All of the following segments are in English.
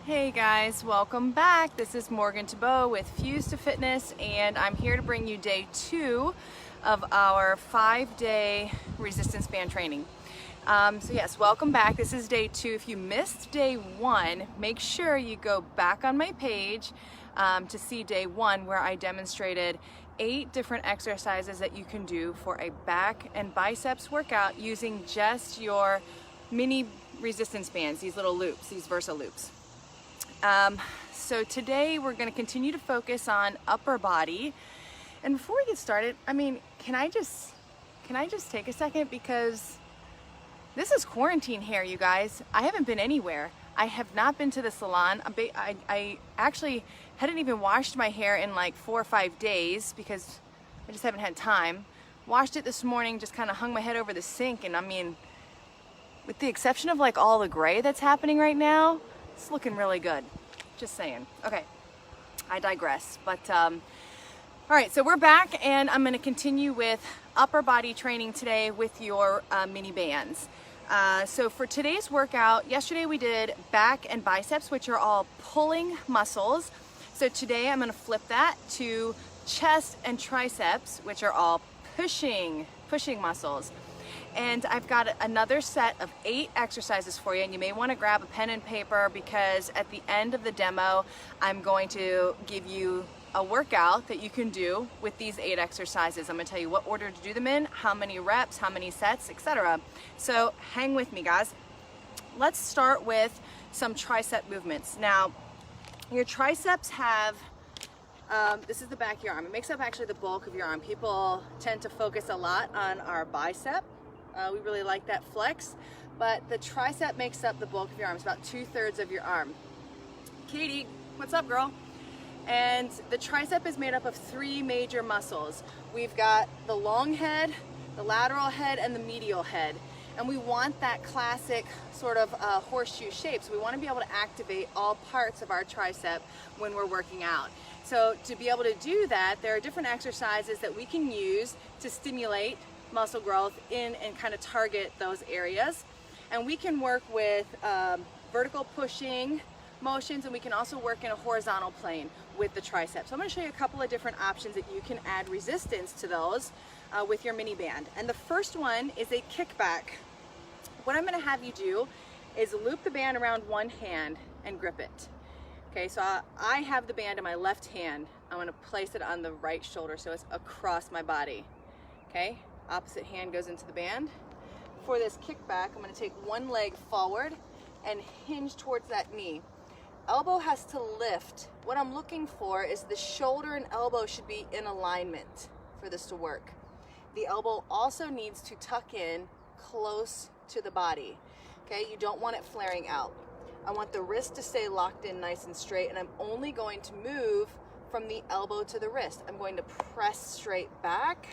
Hey guys, welcome back. This is Morgan Tebeau with Fused2Fitness, and I'm here to bring you day 2 of our 5-day resistance band training. So yes, welcome back. This is day 2. If you missed day 1, make sure you go back on my page to see day 1, where I demonstrated 8 different exercises that you can do for a back and biceps workout using just your mini resistance bands, these little loops, these Versa loops. So today we're going to continue to focus on upper body. And before we get started, can I just take a second, because this is quarantine hair, you guys. I haven't been anywhere. I have not been to the salon. I actually hadn't even washed my hair in like 4 or 5 days because I just haven't had time. Washed it this morning, just kind of hung my head over the sink, and with the exception of like all the gray that's happening right now, it's looking really good. Just saying. Okay, I digress. But all right, so we're back, and I'm going to continue with upper body training today with your mini bands. So for today's workout, yesterday we did back and biceps, which are all pulling muscles. So today I'm going to flip that to chest and triceps, which are all pushing muscles. And I've got another set of 8 exercises for you, and you may want to grab a pen and paper, because at the end of the demo I'm going to give you a workout that you can do with these 8 exercises. I'm going to tell you what order to do them in, how many reps, how many sets, etc. So hang with me, guys. Let's start with some tricep movements. Now, your triceps have this is the back of your arm. It makes up actually the bulk of your arm. People tend to focus a lot on our bicep. We really like that flex, but the tricep makes up the bulk of your arm. It's about 2/3 of your arm. Katie, what's up, girl? And the tricep is made up of 3 major muscles. We've got the long head, the lateral head, and the medial head. And we want that classic sort of horseshoe shape. So we want to be able to activate all parts of our tricep when we're working out. So to be able to do that, there are different exercises that we can use to stimulate muscle growth in and kind of target those areas. And we can work with vertical pushing motions, and we can also work in a horizontal plane with the triceps. So I'm going to show you a couple of different options that you can add resistance to those with your mini band. And the first one is a kickback. What I'm going to have you do is loop the band around one hand and grip it. Okay, so I have the band in my left hand. I'm going to place it on the right shoulder so it's across my body. Okay, opposite hand goes into the band. For this kickback, I'm going to take one leg forward and hinge towards that knee. Elbow has to lift. What I'm looking for is the shoulder and elbow should be in alignment for this to work. The elbow also needs to tuck in close to the body. Okay, you don't want it flaring out. I want the wrist to stay locked in nice and straight, and I'm only going to move from the elbow to the wrist. I'm going to press straight back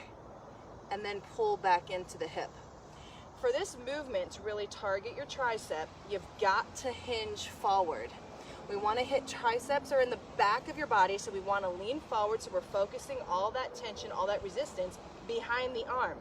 and then pull back into the hip. For this movement to really target your tricep, you've got to hinge forward. We want to hit triceps are in the back of your body, so we want to lean forward, so we're focusing all that tension, all that resistance behind the arm.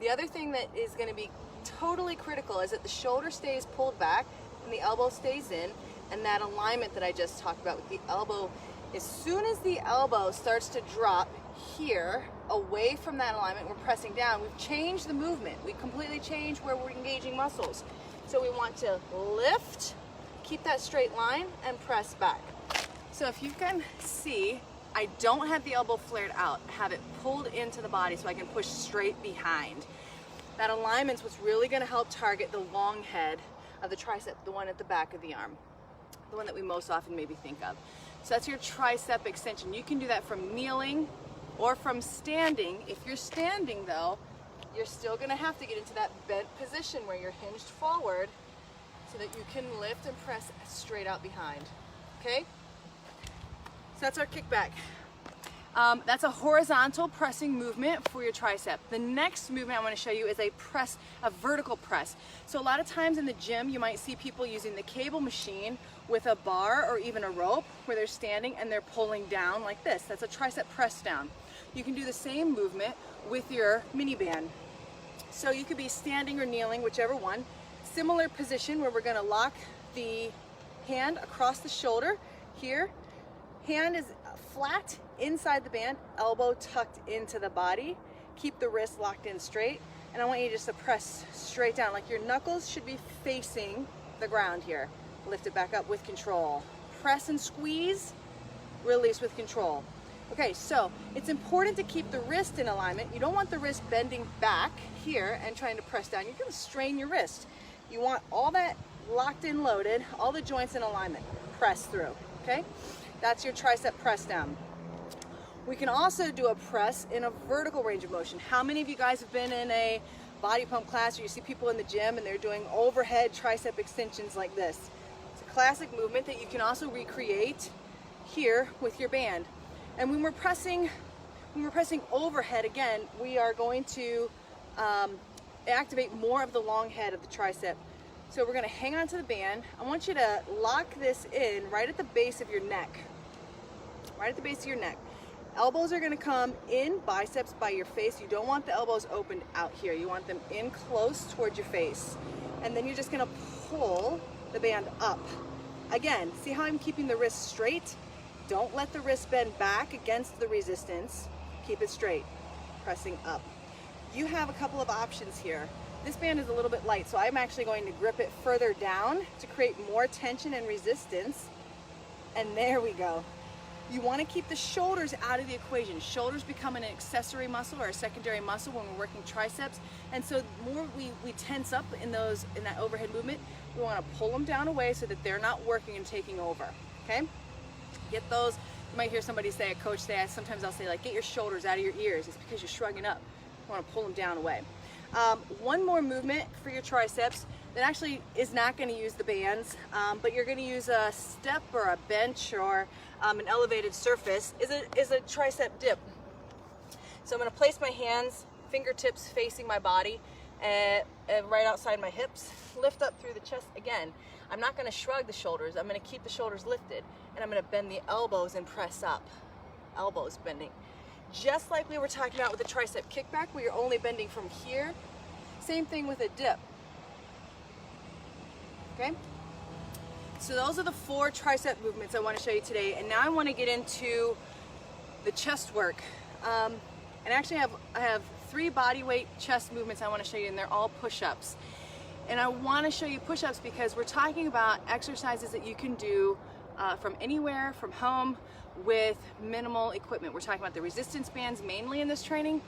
The other thing that is going to be totally critical is that the shoulder stays pulled back and the elbow stays in, and that alignment that I just talked about with the elbow, as soon as the elbow starts to drop here away from that alignment, we're pressing down, we've changed the movement. We completely changed where we're engaging muscles. So we want to lift, keep that straight line, and press back. So if you can see, I don't have the elbow flared out. I have it pulled into the body so I can push straight behind. That alignment's what's really going to help target the long head of the tricep, the one at the back of the arm, the one that we most often maybe think of. So that's your tricep extension. You can do that from kneeling or from standing. If you're standing though, you're still going to have to get into that bent position where you're hinged forward so that you can lift and press straight out behind. Okay? So that's our kickback. That's a horizontal pressing movement for your tricep. The next movement I want to show you is a vertical press. So a lot of times in the gym, you might see people using the cable machine with a bar or even a rope where they're standing and they're pulling down like this. That's a tricep press down. You can do the same movement with your mini band. So you could be standing or kneeling, whichever one. Similar position where we're going to lock the hand across the shoulder here. Hand is flat inside the band, elbow tucked into the body. Keep the wrist locked in straight. And I want you just to press straight down, like your knuckles should be facing the ground here. Lift it back up with control. Press and squeeze, release with control. Okay, so it's important to keep the wrist in alignment. You don't want the wrist bending back here and trying to press down. You're gonna strain your wrist. You want all that locked in, loaded, all the joints in alignment. Press through, okay? That's your tricep press down. We can also do a press in a vertical range of motion. How many of you guys have been in a body pump class, or you see people in the gym and they're doing overhead tricep extensions like this? It's a classic movement that you can also recreate here with your band. And when we're pressing overhead, again, we are going to activate more of the long head of the tricep. So we're gonna hang on to the band. I want you to lock this in right at the base of your neck. Right at the base of your neck. Elbows are gonna come in, biceps by your face. You don't want the elbows opened out here. You want them in close towards your face. And then you're just gonna pull the band up. Again, see how I'm keeping the wrist straight? Don't let the wrist bend back against the resistance. Keep it straight, pressing up. You have a couple of options here. This band is a little bit light, so I'm actually going to grip it further down to create more tension and resistance. And there we go. You want to keep the shoulders out of the equation. Shoulders become an accessory muscle or a secondary muscle when we're working triceps. And so the more we tense up in that overhead movement, we want to pull them down away so that they're not working and taking over, okay? Get those, you might hear somebody say, a coach say, sometimes I'll say like, get your shoulders out of your ears. It's because you're shrugging up. You want to pull them down away. One more movement for your triceps that actually is not going to use the bands, but you're going to use a step or a bench or an elevated surface, is a tricep dip. So I'm going to place my hands, fingertips facing my body, and right outside my hips, lift up through the chest again. I'm not going to shrug the shoulders. I'm going to keep the shoulders lifted, and I'm going to bend the elbows and press up. Elbows bending. Just like we were talking about with the tricep kickback, where you're only bending from here. Same thing with a dip. Okay? So those are the 4 tricep movements I want to show you today, and now I want to get into the chest work. And actually I have 3 body weight chest movements I want to show you, and they're all push-ups. And I want to show you push-ups because we're talking about exercises that you can do from anywhere, from home, with minimal equipment. We're talking about the resistance bands mainly in this training,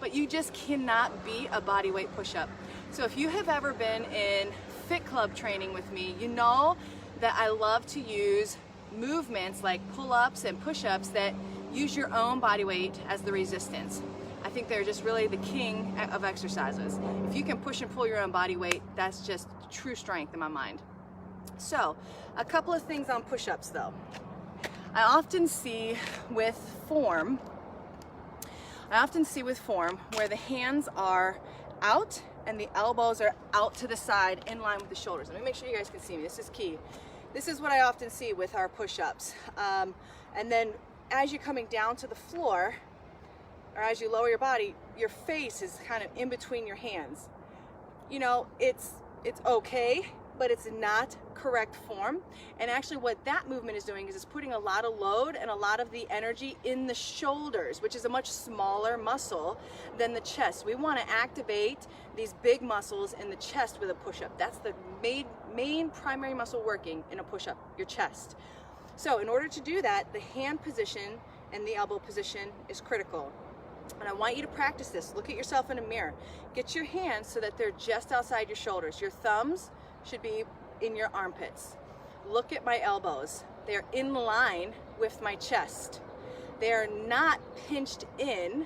but you just cannot beat a body weight push-up. So if you have ever been in Fit Club training with me, you know that I love to use movements like pull-ups and push-ups that use your own body weight as the resistance. I think they're just really the king of exercises. If you can push and pull your own body weight, that's just true strength in my mind. So, a couple of things on push-ups though. I often see with form where the hands are out and the elbows are out to the side in line with the shoulders. Let me make sure you guys can see me. This is key. This is what I often see with our push-ups. And then as you're coming down to the floor, or as you lower your body, your face is kind of in between your hands. You know, it's okay, but it's not correct form. And actually what that movement is doing is it's putting a lot of load and a lot of the energy in the shoulders, which is a much smaller muscle than the chest. We want to activate these big muscles in the chest with a push-up. That's the main primary muscle working in a push-up, your chest. So in order to do that, the hand position and the elbow position is critical. And I want you to practice this. Look at yourself in a mirror. Get your hands so that they're just outside your shoulders. Your thumbs should be in your armpits. Look at my elbows. They're in line with my chest. They're not pinched in.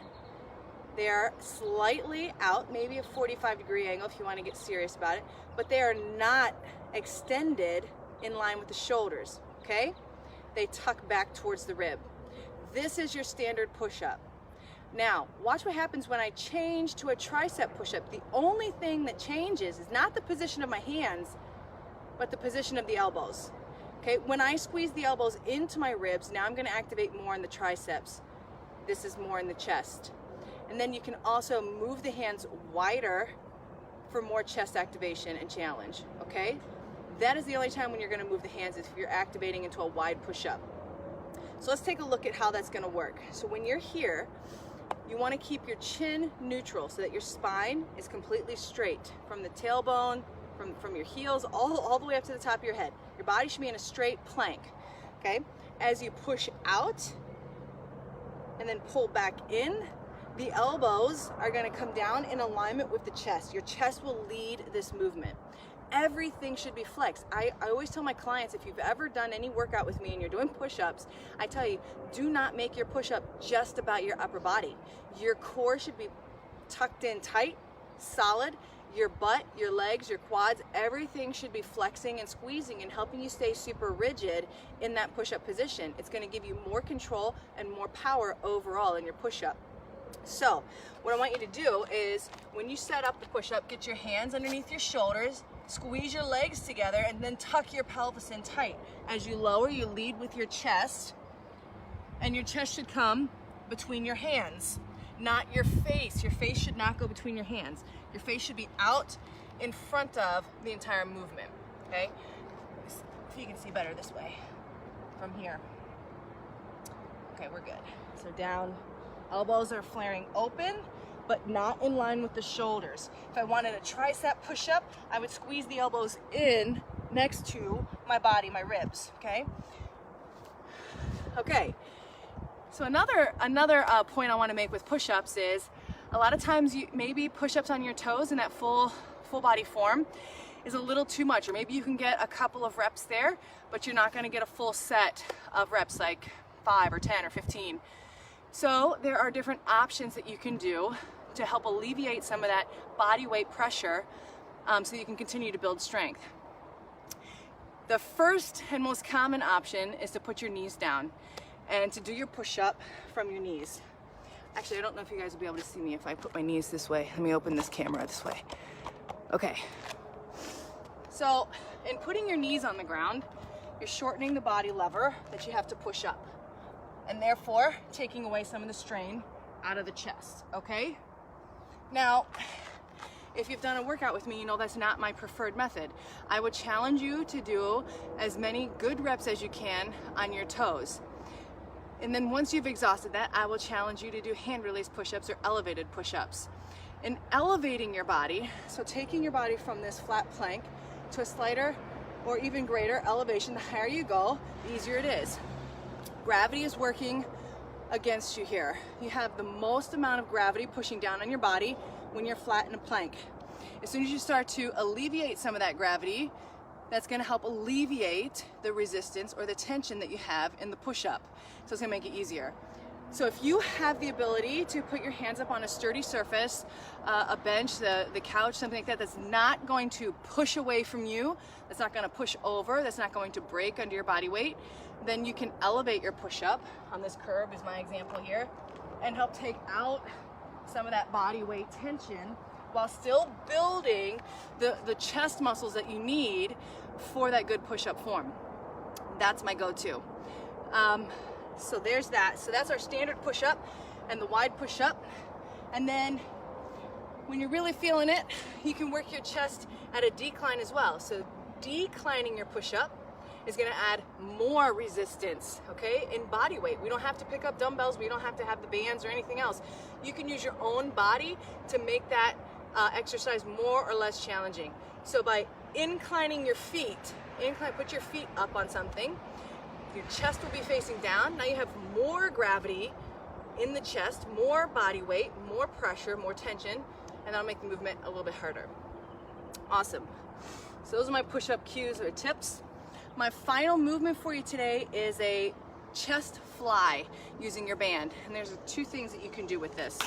They're slightly out, maybe a 45-degree angle if you want to get serious about it, but they are not extended in line with the shoulders, okay? They tuck back towards the rib. This is your standard push-up. Now, watch what happens when I change to a tricep push-up. The only thing that changes is not the position of my hands, but the position of the elbows. Okay, when I squeeze the elbows into my ribs, now I'm gonna activate more in the triceps. This is more in the chest. And then you can also move the hands wider for more chest activation and challenge, okay? That is the only time when you're gonna move the hands, is if you're activating into a wide push-up. So let's take a look at how that's gonna work. So when you're here, you wanna keep your chin neutral so that your spine is completely straight from the tailbone, from your heels, all the way up to the top of your head. Your body should be in a straight plank, okay? As you push out and then pull back in, the elbows are gonna come down in alignment with the chest. Your chest will lead this movement. Everything should be flexed. I always tell my clients, if you've ever done any workout with me and you're doing push-ups, I tell you, do not make your push-up just about your upper body. Your core should be tucked in tight, solid. Your butt, your legs, your quads, everything should be flexing and squeezing and helping you stay super rigid in that push-up position. It's gonna give you more control and more power overall in your push-up. So what I want you to do is, when you set up the push-up, get your hands underneath your shoulders, squeeze your legs together, and then tuck your pelvis in tight. As you lower, you lead with your chest, and your chest should come between your hands, not your face. Your face should not go between your hands. Your face should be out in front of the entire movement, okay? If you can see better this way, from here. Okay, we're good. So down, elbows are flaring open, but not in line with the shoulders. If I wanted a tricep push-up, I would squeeze the elbows in next to my body, my ribs, okay? Okay, so another point I wanna make with push-ups is, a lot of times maybe push-ups on your toes in that full body form is a little too much, or maybe you can get a couple of reps there, but you're not gonna get a full set of reps, like 5 or 10 or 15. So there are different options that you can do to help alleviate some of that body weight pressure, so you can continue to build strength. The first and most common option is to put your knees down and to do your push-up from your knees. Actually, I don't know if you guys will be able to see me if I put my knees this way. Let me open this camera this way. Okay. So in putting your knees on the ground, you're shortening the body lever that you have to push up, and therefore taking away some of the strain out of the chest, okay? Now, if you've done a workout with me, you know that's not my preferred method. I would challenge you to do as many good reps as you can on your toes. And then once you've exhausted that, I will challenge you to do hand release push-ups or elevated push-ups. In elevating your body, so taking your body from this flat plank to a slighter or even greater elevation, the higher you go, the easier it is. Gravity is working against you here. You have the most amount of gravity pushing down on your body when you're flat in a plank. As soon as you start to alleviate some of that gravity, that's gonna help alleviate the resistance or the tension that you have in the push-up. So it's gonna make it easier. So if you have the ability to put your hands up on a sturdy surface, a bench, the couch, something like that, that's not going to push away from you, that's not gonna push over, that's not going to break under your body weight, then you can elevate your push-up. On this curve is my example here, and help take out some of that body weight tension while still building the chest muscles that you need for that good push-up form. That's my go-to. So there's that. So that's our standard push-up and the wide push-up. And then when you're really feeling it, you can work your chest at a decline as well. So declining your push-up is gonna add more resistance, okay, in body weight. We don't have to pick up dumbbells, we don't have to have the bands or anything else. You can use your own body to make that exercise more or less challenging. So by inclining your feet, put your feet up on something, your chest will be facing down. Now you have more gravity in the chest, more body weight, more pressure, more tension, and that'll make the movement a little bit harder. Awesome. So those are my push-up cues or tips. My final movement for you today is a chest fly using your band. And there's 2 things that you can do with this.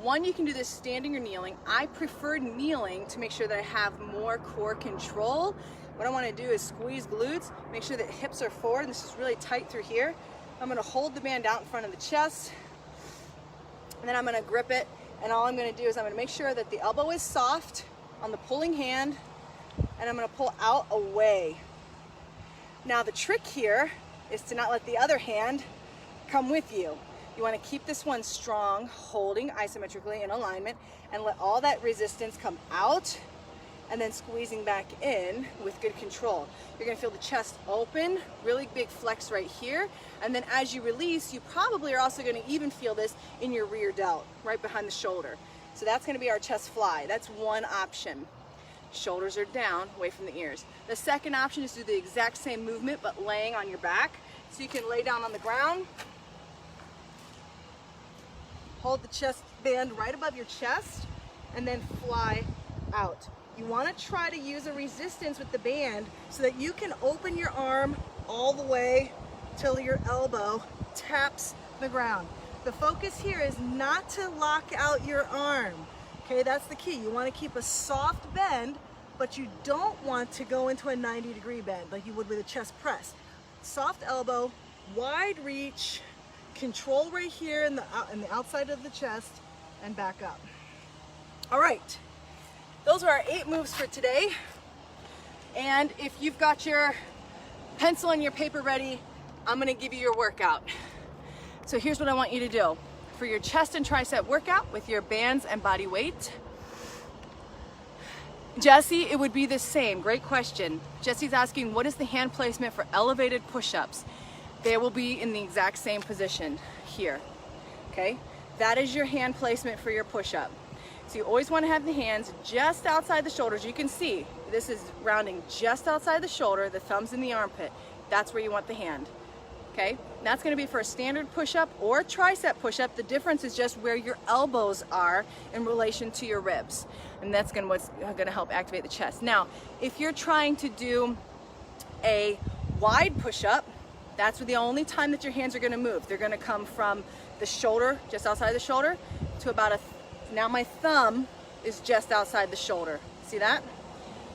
One, you can do this standing or kneeling. I prefer kneeling to make sure that I have more core control. What I want to do is squeeze glutes, make sure that hips are forward. This is really tight through here. I'm going to hold the band out in front of the chest, and then I'm going to grip it, and all I'm going to do is I'm going to make sure that the elbow is soft on the pulling hand, and I'm going to pull out away. Now the trick here is to not let the other hand come with you. You want to keep this one strong, holding isometrically in alignment, and let all that resistance come out, and then squeezing back in with good control. You're gonna feel the chest open, really big flex right here, and then as you release, you probably are also gonna even feel this in your rear delt, right behind the shoulder. So that's gonna be our chest fly. That's one option. Shoulders are down, away from the ears. The second option is to do the exact same movement, but laying on your back. So you can lay down on the ground, hold the chest band right above your chest, and then fly out. You want to try to use a resistance with the band so that you can open your arm all the way till your elbow taps the ground. The focus here is not to lock out your arm. Okay, that's the key. You want to keep a soft bend, but you don't want to go into a 90-degree bend like you would with a chest press. Soft elbow, wide reach, control right here in the outside of the chest, and back up. All right, those are our 8 moves for today. And if you've got your pencil and your paper ready, I'm gonna give you your workout. So here's what I want you to do. For your chest and tricep workout with your bands and body weight, Jesse, it would be the same. Great question. Jesse's asking, what is the hand placement for elevated push-ups? They will be in the exact same position here, okay? That is your hand placement for your push-up. So you always want to have the hands just outside the shoulders. You can see this is rounding just outside the shoulder, the thumb's in the armpit. That's where you want the hand, okay? And that's going to be for a standard push-up or tricep push-up. The difference is just where your elbows are in relation to your ribs. And that's what's going to help activate the chest. Now, if you're trying to do a wide push-up, that's the only time that your hands are going to move. They're going to come from the shoulder, just outside the shoulder, to about now my thumb is just outside the shoulder. See that?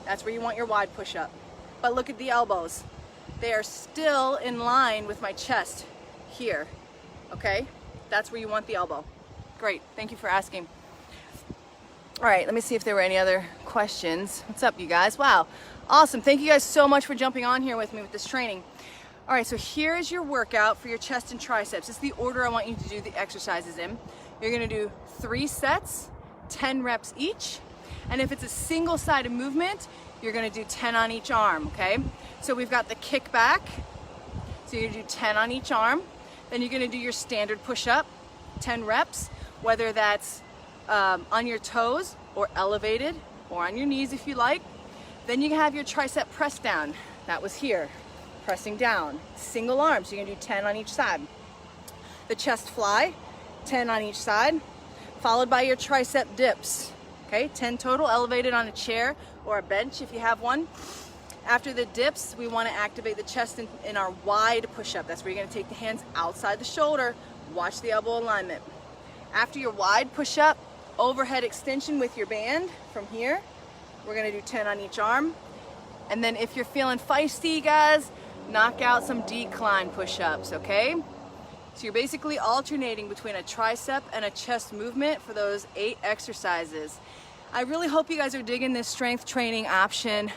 That's where you want your wide push-up. But look at the elbows. They are still in line with my chest here, okay? That's where you want the elbow. Great, thank you for asking. All right, let me see if there were any other questions. What's up, you guys? Wow, awesome. Thank you guys so much for jumping on here with me with this training. All right, so here is your workout for your chest and triceps. It's the order I want you to do the exercises in. You're gonna do 3 sets, 10 reps each. And if it's a single-sided movement, you're gonna do 10 on each arm, okay? So we've got the kickback. So you're gonna do 10 on each arm. Then you're gonna do your standard push-up, 10 reps, whether that's on your toes or elevated or on your knees if you like. Then you have your tricep press down. That was here, pressing down. Single arm, so you're gonna do 10 on each side. The chest fly, 10 on each side, followed by your tricep dips. Okay, 10 total, elevated on a chair or a bench if you have one. After the dips, we want to activate the chest in our wide push-up. That's where you're going to take the hands outside the shoulder. Watch the elbow alignment. After your wide push-up, overhead extension with your band from here. We're going to do 10 on each arm. And then if you're feeling feisty, guys, knock out some decline push-ups, okay? So you're basically alternating between a tricep and a chest movement for those 8 exercises. I really hope you guys are digging this strength training option.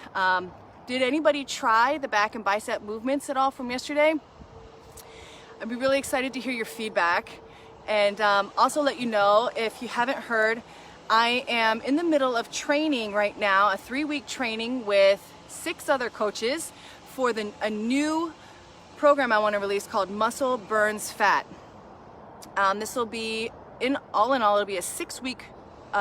Did anybody try the back and bicep movements at all from yesterday? I'd be really excited to hear your feedback. And also let you know, if you haven't heard, I am in the middle of training right now, a 3-week training with 6 other coaches for a new program I want to release called Muscle Burns Fat. This will be, in all, it'll be a 6-week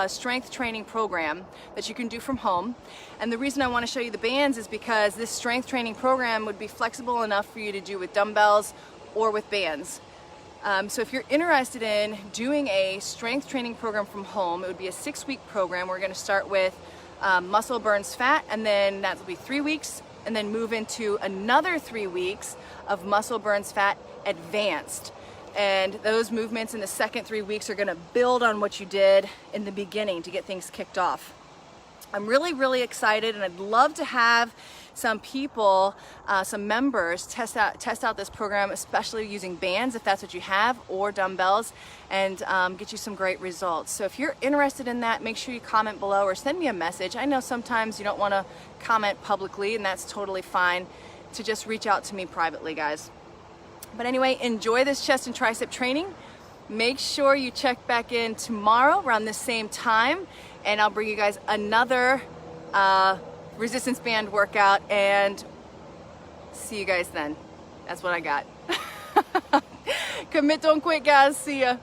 strength training program that you can do from home. And the reason I want to show you the bands is because this strength training program would be flexible enough for you to do with dumbbells or with bands. So if you're interested in doing a strength training program from home, it would be a 6-week program. We're going to start with Muscle Burns Fat, and then that will be 3 weeks, and then move into another 3 weeks of Muscle Burns Fat Advanced. And those movements in the second 3 weeks are going to build on what you did in the beginning to get things kicked off. I'm really, really excited, and I'd love to have some people, some members test out this program, especially using bands if that's what you have, or dumbbells, and get you some great results. So if you're interested in that, make sure you comment below or send me a message. I know sometimes you don't want to comment publicly, and that's totally fine, to just reach out to me privately, guys. But anyway, enjoy this chest and tricep training. Make sure you check back in tomorrow around the same time, and I'll bring you guys another resistance band workout, and see you guys then. That's what I got. Commit, don't quit, guys. See ya.